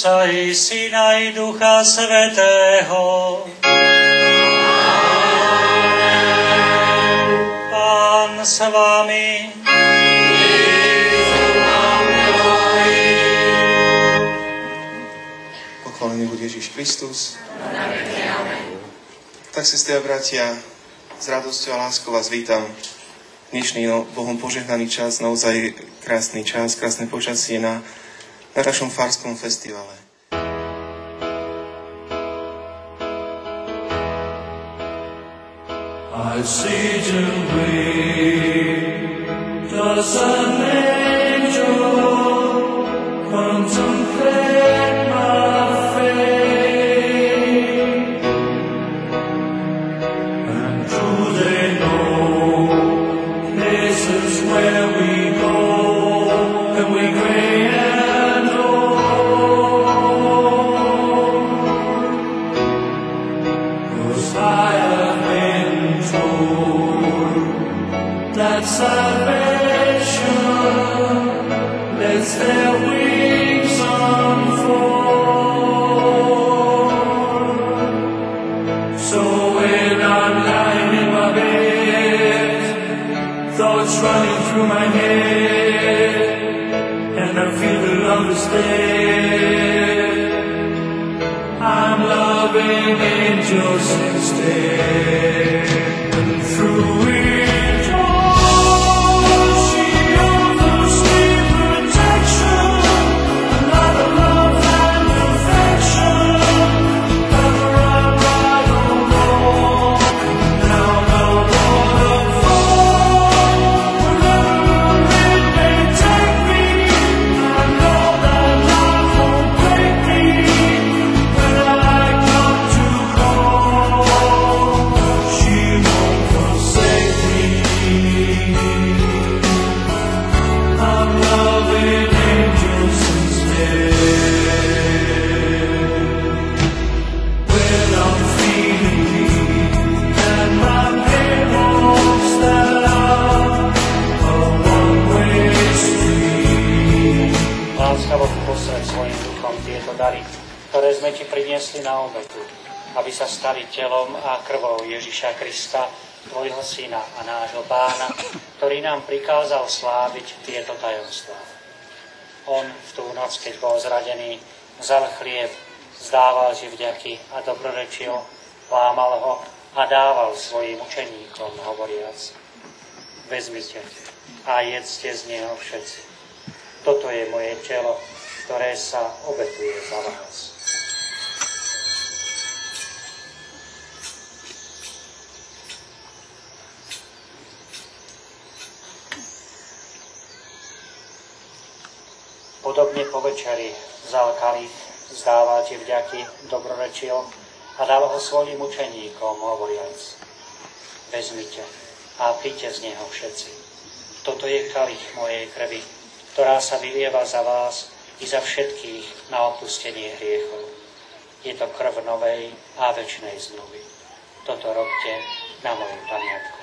Otca i Syna i Ducha Svätého. Pán s vami. Pochválený buď Ježiš Kristus. Tak, sestri a bratia, s radosťou a láskou vás vítam. Dnešný Bohom požehnaný čas, naozaj krásny čas, krásne počasie na našom farskom festivale. I see to me does an angel contemplate my fate, and do they know places where we go and we gray and old? 'Cause I have been told that salvation lets their wings unfold. So when I'm lying in my bed, thoughts running through my head, and I feel the love is dead, I'm loving angels instead. And through it all, she offers me protection, a lot of love and affection. Whether I'm right or wrong, now the waterfall, wherever it may take me, I know that love won't break me. When I come to call, she won't forsake me. I'm loving angels instead. When I'm feeling weak and my pain won't stand, a one-way street. Láskavo posväť svojim duchom tieto dary, ktoré sme ti priniesli na obetu, aby sa stali telom a krvou Ježiša Krista, tvojho Syna a nášho Pána, ktorý nám prikázal sláviť tieto tajomstvá. On v tú noc, keď bol zradený, vzal chlieb, zdával si vďaky a dobrorečil, lámal ho a dával svojim učeníkom, hovoriac: vezmite a jedzte z neho všetci. Toto je moje telo, ktoré sa obetuje za vás. Podobne po večeri vzal kalich, zdával ti vďaky, dobrorečil a dal ho svojim učeníkom, hovoriac: vezmite a píte z neho všetci. Toto je kalich mojej krvi, ktorá sa vylieva za vás i za všetkých na odpustenie hriechov. Je to krv novej a večnej zmluvy. Toto robte na moju pamiatku.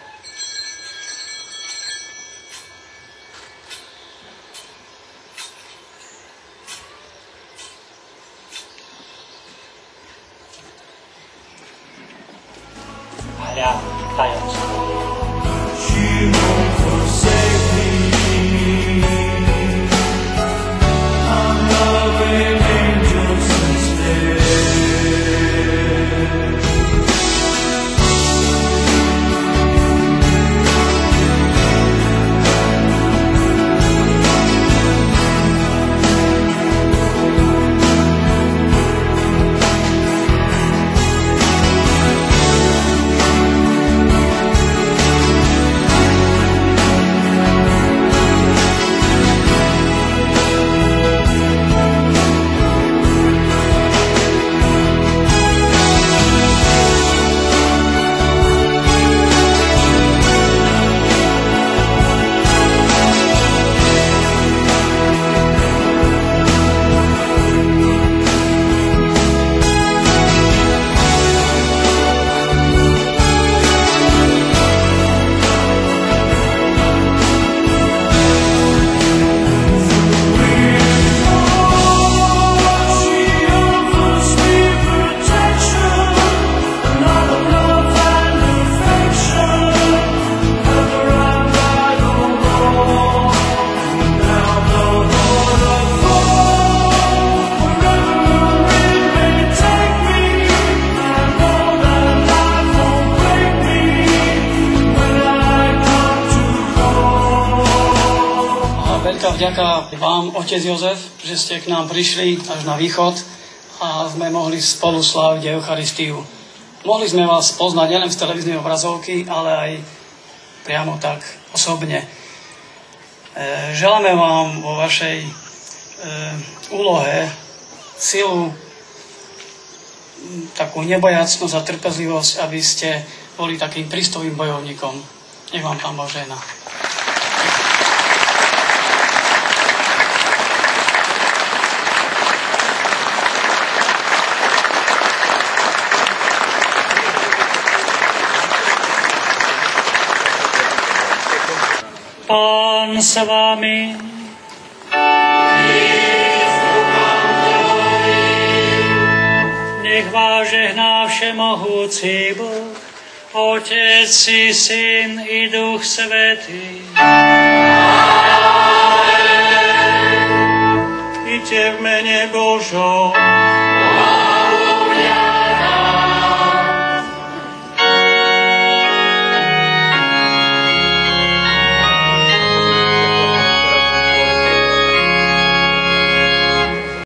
Hľa tajomstvo. She won't forsake me. I'm loving angels instead. Veľká vďaka vám, otec Jozef, že ste k nám prišli až na východ a sme mohli spolu sláviť Eucharistiu. Mohli sme vás poznať nielen z televíznej obrazovky, ale aj priamo tak osobne. Želáme vám vo vašej úlohe silu, takú nebojacnosť a trpezlivosť, aby ste boli takým prístovým bojovníkom. Nech vám Pán Boh žehná. Pán s vami. Nech vás žehná všemohúci Boh, Otec i Syn i Duch Svätý. Iďte v mene Božom.